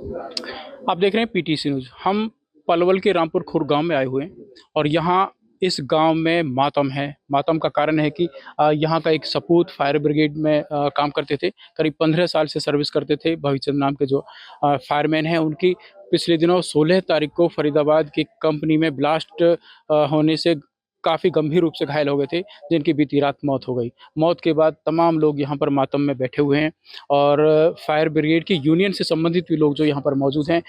आप देख रहे हैं पीटीसी न्यूज। हम पलवल के रामपुर खुर्द गांव में आए हुए हैं और यहाँ इस गांव में मातम है। मातम का कारण है कि यहाँ का एक सपूत फायर ब्रिगेड में काम करते थे। करीब 15 साल से सर्विस करते थे। भविचंद नाम के जो फायरमैन हैं, उनकी पिछले दिनों 16 तारीख को फरीदाबाद की कंपनी में ब्लास्ट होने से काफ़ी गंभीर रूप से घायल हो गए थे, जिनकी बीती रात मौत हो गई। मौत के बाद तमाम लोग यहाँ पर मातम में बैठे हुए हैं और फायर ब्रिगेड की यूनियन से संबंधित भी लोग जो यहाँ पर मौजूद हैं,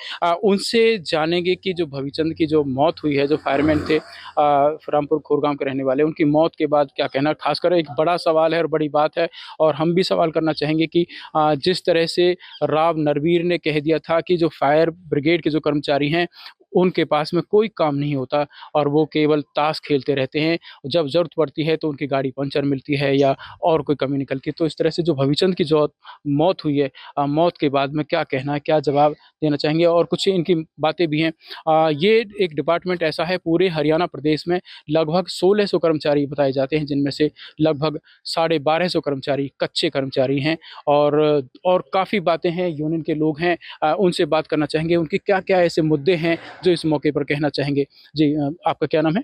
उनसे जानेंगे कि जो भविचंद की जो मौत हुई है, जो फायरमैन थे रामपुर खोरगांव के रहने वाले, उनकी मौत के बाद क्या कहना। खासकर एक बड़ा सवाल है और बड़ी बात है, और हम भी सवाल करना चाहेंगे कि जिस तरह से राव नरवीर ने कह दिया था कि जो फायर ब्रिगेड के जो कर्मचारी हैं, उनके पास में कोई काम नहीं होता और वो केवल ताश खेलते रहते हैं, जब ज़रूरत पड़ती है तो उनकी गाड़ी पंचर मिलती है या और कोई कमी निकलती है। तो इस तरह से जो भविचंद की जो मौत हुई है, मौत के बाद में क्या कहना है, क्या जवाब देना चाहेंगे, और कुछ इनकी बातें भी हैं। ये एक डिपार्टमेंट ऐसा है, पूरे हरियाणा प्रदेश में लगभग 1600 कर्मचारी बताए जाते हैं, जिनमें से लगभग 1250 कर्मचारी कच्चे कर्मचारी हैं। और काफ़ी बातें हैं, यूनियन के लोग हैं, उनसे बात करना चाहेंगे, उनके क्या क्या ऐसे मुद्दे हैं जो इस मौके पर कहना चाहेंगे। जी, आपका क्या नाम है?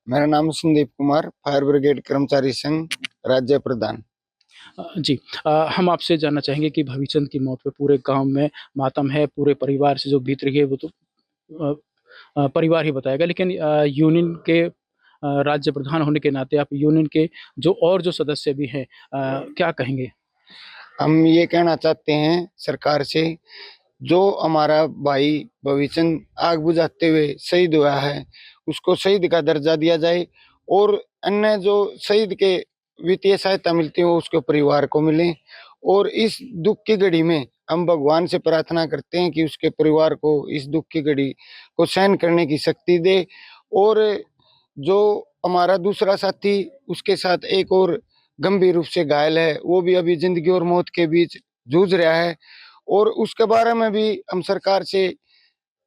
मेरा नाम संदीप कुमार, फायर ब्रिगेड कर्मचारी संघ राज्य प्रधान। जी, हम आपसे जानना चाहेंगे कि भविचंद की मौत पे पूरे गांव में मातम है, पूरे परिवार से जो बीत रही है वो तो अ, परिवार ही बताएगा, लेकिन यूनियन के राज्य प्रधान होने के नाते आप यूनियन के जो और जो सदस्य भी हैं, क्या कहेंगे? हम ये कहना चाहते हैं सरकार से, जो हमारा भाई भविचंद आग बुझाते हुए शहीद हुआ है, उसको शहीद का दर्जा दिया जाए और अन्य जो शहीद के वित्तीय सहायता मिलती है वो उसके परिवार को मिले। और इस दुख की घड़ी में हम भगवान से प्रार्थना करते हैं कि उसके परिवार को इस दुख की घड़ी को सहन करने की शक्ति दे। और जो हमारा दूसरा साथी, उसके साथ एक और गंभीर रूप से घायल है, वो भी अभी जिंदगी और मौत के बीच जूझ रहा है। और उसके बारे में भी हम सरकार से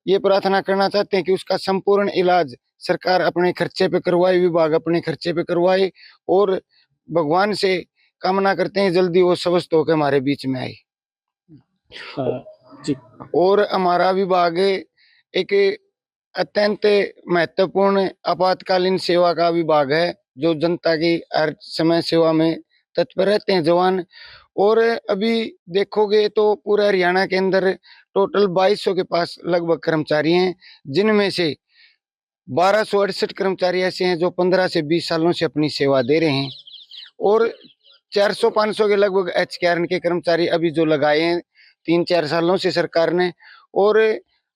ये प्रार्थना करना चाहते हैं कि उसका संपूर्ण इलाज सरकार अपने खर्चे पे करवाए, विभाग अपने खर्चे पे करवाए। और भगवान से कामना करते हैं जल्दी वो स्वस्थ होकर हमारे बीच में आए। जी। और हमारा विभाग एक अत्यंत महत्वपूर्ण आपातकालीन सेवा का विभाग है, जो जनता की हर समय सेवा में तत्पर रहते हैं जवान। और अभी देखोगे तो पूरे हरियाणा के अंदर टोटल 2200 के पास लगभग कर्मचारी हैं, जिनमें से 1268 कर्मचारी ऐसे हैं जो 15 से 20 सालों से अपनी सेवा दे रहे हैं। और 400-500 के लगभग एचकेआरएन के कर्मचारी अभी जो लगाए हैं 3-4 सालों से सरकार ने। और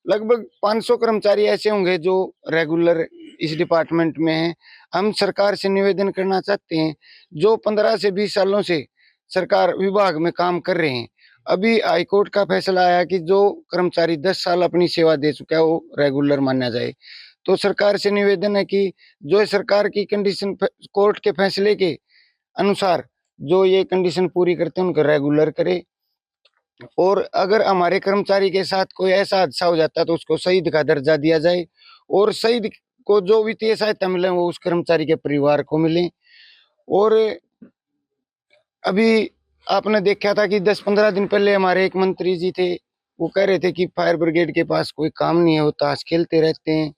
लगभग 500 कर्मचारी ऐसे होंगे जो रेगुलर इस डिपार्टमेंट में हैं। हम सरकार से निवेदन करना चाहते हैं, जो 15 से 20 सालों से सरकार विभाग में काम कर रहे हैं, अभी हाईकोर्ट का फैसला आया कि जो कर्मचारी 10 साल अपनी सेवा दे चुका है वो रेगुलर माना जाए। तो सरकार से निवेदन है कि जो सरकार की कंडीशन कोर्ट के फैसले के अनुसार जो ये कंडीशन पूरी करते हैं उनको रेगुलर करे। और अगर हमारे कर्मचारी के साथ कोई ऐसा हादसा हो जाता है तो उसको शहीद का दर्जा दिया जाए, और शहीद को जो वित्तीय सहायता मिले वो उस कर्मचारी के परिवार को मिले। और अभी आपने देखा था कि 10-15 दिन पहले हमारे एक मंत्री जी थे, वो कह रहे थे कि फायर ब्रिगेड के पास कोई काम नहीं है, वो ताश खेलते रहते हैं,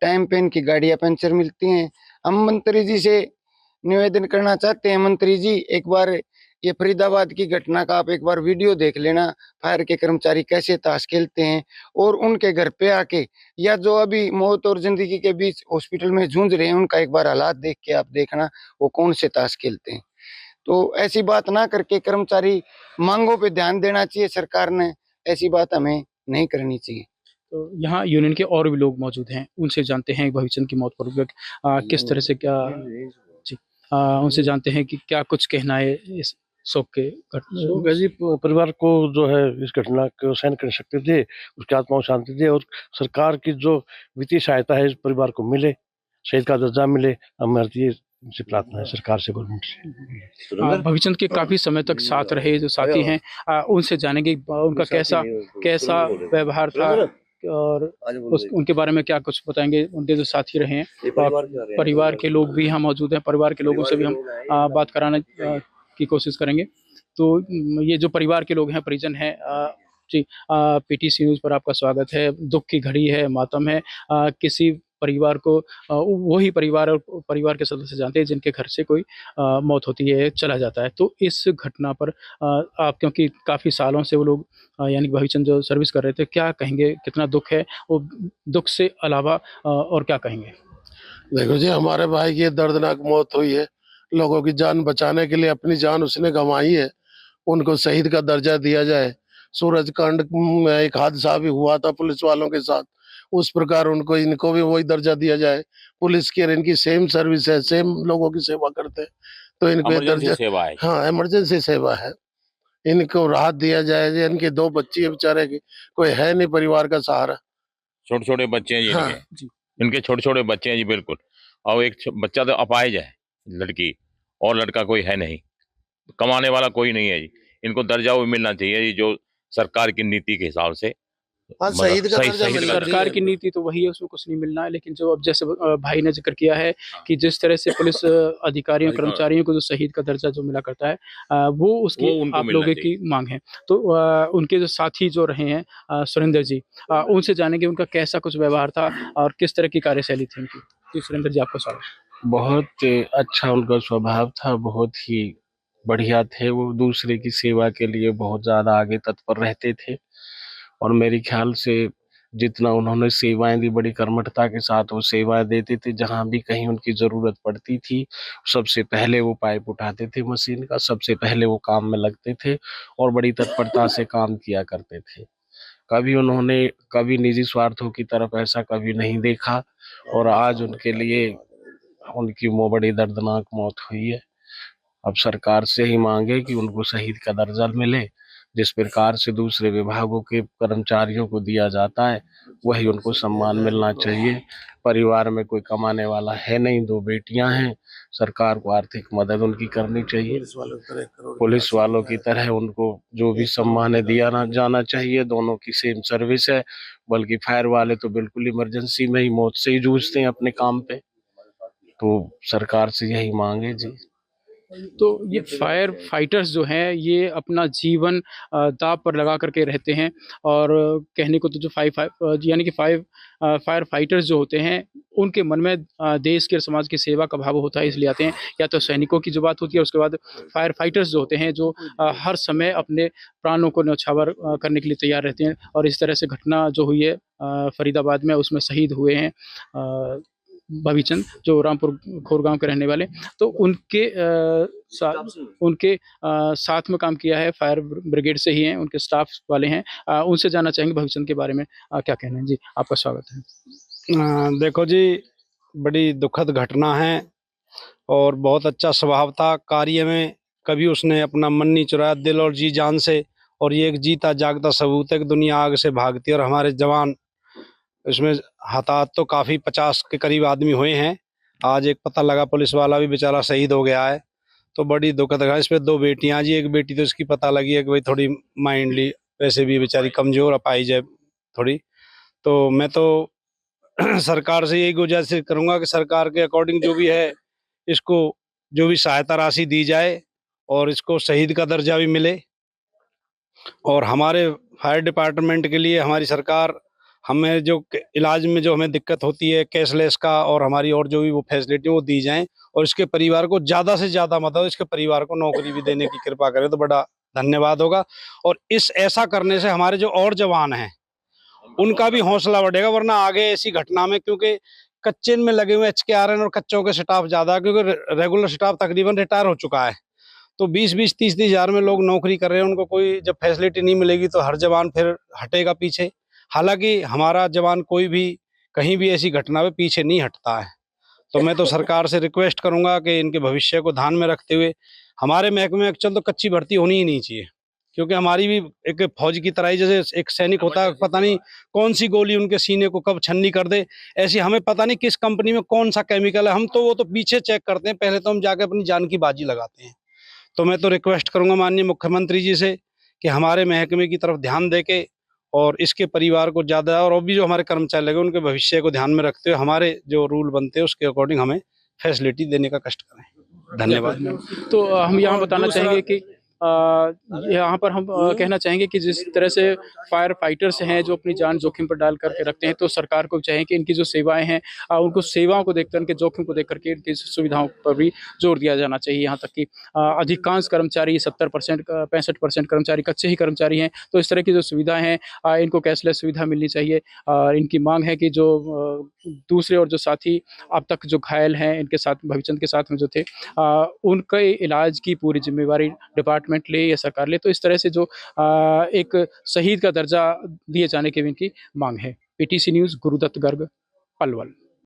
टाइम पे इनकी गाड़ियां पंचर मिलती हैं। हम मंत्री जी से निवेदन करना चाहते हैं, मंत्री जी एक बार ये फरीदाबाद की घटना का आप एक बार वीडियो देख लेना, फायर के कर्मचारी कैसे ताश खेलते हैं। और उनके घर पे आके, या जो अभी मौत और जिंदगी के बीच हॉस्पिटल में जूझ रहे हैं, उनका एक बार हालात देख के आप देखना वो कौन से ताश खेलते हैं। तो ऐसी बात ना करके कर्मचारी मांगों पे ध्यान देना चाहिए सरकार ने, ऐसी बात हमें नहीं करनी चाहिए। तो यहाँ यूनियन के और भी लोग मौजूद हैं, उनसे जानते हैं भविचंद की मौत पर किस तरह से क्या। जी, उनसे जानते हैं कि क्या कुछ कहना है इस शोक के घटना। जी, परिवार को जो है इस घटना को सहन कर सकते थे, उसकी आत्मा को शांति दे, और सरकार की जो वित्तीय सहायता है इस परिवार को मिले, शहीद का दर्जा मिले। हमारी से प्रार्थना है सरकार से, गवर्नमेंट से। भविचंद के काफी समय तक साथ रहे जो साथी हैं, उनसे जानेंगे उनका कैसा कैसा व्यवहार था, और उनके बारे में क्या कुछ बताएंगे, उनके जो साथी रहे हैं। परिवार के लोग भी यहाँ मौजूद हैं, परिवार के लोगों से भी हम बात कराने की कोशिश करेंगे। तो ये जो परिवार के लोग हैं, परिजन हैं, जी, पीटीसी न्यूज़ पर आपका स्वागत है। दुःख की घड़ी है, मातम है। किसी परिवार को वही परिवार और परिवार के सदस्य जानते हैं जिनके घर से कोई मौत होती है, चला जाता है। तो इस घटना पर आप क्योंकि काफ़ी सालों से वो लोग यानी कि भविचंद जो सर्विस कर रहे थे, क्या कहेंगे? कितना दुःख है? वो दुःख से अलावा और क्या कहेंगे? देखो जी, हमारे भाई की ये दर्दनाक मौत हुई है। लोगों की जान बचाने के लिए अपनी जान उसने गंवाई है। उनको शहीद का दर्जा दिया जाए। सूरजकांड में एक हादसा भी हुआ था पुलिस वालों के साथ, उस प्रकार उनको इनको भी वही दर्जा दिया जाए। पुलिस की और इनकी सेम सर्विस है, सेम लोगों की सेवा करते हैं, तो इनको ये इमरजेंसी दर्जा, सेवा है। हाँ इमरजेंसी सेवा है। इनको राहत दिया जाए। ये इनके 2 बच्ची है बेचारे की, कोई है नहीं परिवार का सहारा। छोटे छोटे बच्चे हैं जी हाँ। इनके। जी। इनके छोटे छोटे बच्चे हैं जी, बिल्कुल। और एक बच्चा तो अपाहिज है, लड़की, और लड़का कोई है नहीं, कमाने वाला कोई नहीं है जी। इनको दर्जा वो मिलना चाहिए जी, जो सरकार की नीति के हिसाब से। हाँ, मतलब शहीद का सही दर्जा शहीद मिलना का सरकार चाहिए। की नीति तो वही है, उसमें कुछ नहीं मिलना है, लेकिन जो अब जैसे भाई ने ज़िक्र किया है हाँ। कि जिस तरह से पुलिस अधिकारियों, कर्मचारियों को जो शहीद का दर्जा जो मिला करता है वो उसकी वो उनको आप मिलना लोगों की माँग है। तो उनके जो साथी जो रहे हैं सुरेंद्र जी, उनसे जानेंगे उनका कैसा कुछ व्यवहार था और किस तरह की कार्यशैली थी उनकी? जी, सुरेंद्र जी आपका स्वागत। बहुत अच्छा उनका स्वभाव था, बहुत ही बढ़िया थे। वो दूसरे की सेवा के लिए बहुत ज़्यादा आगे तत्पर रहते थे और मेरे ख्याल से जितना उन्होंने सेवाएं दी, बड़ी कर्मठता के साथ वो सेवाएं देते थे। जहाँ भी कहीं उनकी ज़रूरत पड़ती थी, सबसे पहले वो पाइप उठाते थे मशीन का, सबसे पहले वो काम में लगते थे और बड़ी तत्परता से काम किया करते थे। कभी निजी स्वार्थों की तरफ ऐसा कभी नहीं देखा और आज उनके लिए उनकी बड़ी दर्दनाक मौत हुई है। अब सरकार से ही मांगे कि उनको शहीद का दर्जा मिले, जिस प्रकार से दूसरे विभागों के कर्मचारियों को दिया जाता है वही उनको सम्मान मिलना चाहिए। परिवार में कोई कमाने वाला है नहीं, 2 बेटियां हैं, सरकार को आर्थिक मदद उनकी करनी चाहिए। पुलिस वालों की तरह उनको जो भी सम्मान है दिया ना जाना चाहिए। दोनों की सेम सर्विस है, बल्कि फायर वाले तो बिल्कुल इमरजेंसी में ही मौत से ही जूझते हैं अपने काम पे। तो सरकार से यही मांगे जी। तो ये फायर फाइटर्स जो हैं ये अपना जीवन दांव पर लगा करके रहते हैं और कहने को तो जो यानी कि फायर फाइटर्स जो होते हैं उनके मन में देश के और समाज की सेवा का भाव होता है, इसलिए आते हैं। या तो सैनिकों की जो बात होती है, उसके बाद फायर फाइटर्स जो होते हैं जो हर समय अपने प्राणों को न्यौछावर करने के लिए तैयार रहते हैं। और इस तरह से घटना जो हुई है फरीदाबाद में, उसमें शहीद हुए हैं भविचंद जो रामपुर खोरगांव के रहने वाले। तो उनके साथ में काम किया है, फायर ब्रिगेड से ही हैं, उनके स्टाफ वाले हैं। उनसे जानना चाहेंगे भविचंद के बारे में क्या कहना है। जी आपका स्वागत है। देखो जी, बड़ी दुखद घटना है और बहुत अच्छा स्वभाव था कार्य में। कभी उसने अपना मन नहीं चुराया, दिल और जी जान से। और ये एक जीता जागता सबूत है कि दुनिया आग से भागती है और हमारे जवान इसमें हताहत तो काफ़ी 50 के करीब आदमी हुए हैं। आज एक पता लगा पुलिस वाला भी बेचारा शहीद हो गया है, तो बड़ी दुखद है। इस पे 2 बेटियां जी, एक बेटी तो इसकी पता लगी है कि भाई थोड़ी माइंडली वैसे भी बेचारी कमज़ोर अपाहिज है थोड़ी। तो मैं तो सरकार से यही गुजारिश करूंगा कि सरकार के अकॉर्डिंग जो भी है इसको जो भी सहायता राशि दी जाए और इसको शहीद का दर्जा भी मिले। और हमारे फायर डिपार्टमेंट के लिए हमारी सरकार हमें जो इलाज में जो हमें दिक्कत होती है कैशलेस का और हमारी और जो भी वो फैसिलिटी वो दी जाएं और इसके परिवार को ज़्यादा से ज़्यादा मतलब इसके परिवार को नौकरी भी देने की कृपा करें तो बड़ा धन्यवाद होगा। और ऐसा करने से हमारे जो और जवान हैं उनका भी हौसला बढ़ेगा, वरना आगे ऐसी घटना में, क्योंकि कच्चे में लगे हुए HKRN और कच्चों के स्टाफ ज़्यादा, क्योंकि रेगुलर स्टाफ तकरीबन रिटायर हो चुका है। तो 20-20, 30-30 हज़ार में लोग नौकरी कर रहे हैं, उनको कोई जब फैसिलिटी नहीं मिलेगी तो हर जवान फिर हटेगा पीछे। हालांकि हमारा जवान कोई भी कहीं भी ऐसी घटना में पीछे नहीं हटता है। तो मैं तो सरकार से रिक्वेस्ट करूंगा कि इनके भविष्य को ध्यान में रखते हुए हमारे महकमे में एक्चुअल तो कच्ची भर्ती होनी ही नहीं चाहिए, क्योंकि हमारी भी एक फौज की तरह ही जैसे एक सैनिक होता है, पता नहीं कौन सी गोली उनके सीने को कब छन्नी कर दे, ऐसी हमें पता नहीं किस कंपनी में कौन सा केमिकल है, हम तो वो तो पीछे चेक करते हैं, पहले तो हम जाके अपनी जान की बाजी लगाते हैं। तो मैं तो रिक्वेस्ट करूंगा माननीय मुख्यमंत्री जी से कि हमारे महकमे की तरफ ध्यान दे के और इसके परिवार को ज़्यादा और भी जो हमारे कर्मचारी लगे उनके भविष्य को ध्यान में रखते हुए हमारे जो रूल बनते हैं उसके अकॉर्डिंग हमें फैसिलिटी देने का कष्ट करें। धन्यवाद। तो हम यहाँ बताना चाहेंगे कि यहाँ पर हम कहना चाहेंगे कि जिस तरह से फायर फाइटर्स हैं जो अपनी जान जोखिम पर डाल करके रखते हैं, तो सरकार को चाहिए कि इनकी जो सेवाएं हैं उनको सेवाओं को देखकर, इनके जोखिम को देख करके इनकी सुविधाओं पर भी जोर दिया जाना चाहिए। यहाँ तक कि अधिकांश कर्मचारी 70% 65% कर्मचारी कच्चे ही कर्मचारी हैं, तो इस तरह की जो सुविधाएं हैं इनको कैशलेस सुविधा मिलनी चाहिए। इनकी मांग है कि जो दूसरे और जो साथी अब तक जो घायल हैं, इनके साथ भविचंद के साथ में जो थे, उनके इलाज की पूरी जिम्मेवारी डिपार्टमेंट ले या सरकार ले। तो इस तरह से जो एक शहीद का दर्जा दिए जाने की भी इनकी मांग है। PTC news, Gurudutt Garg, Palwal.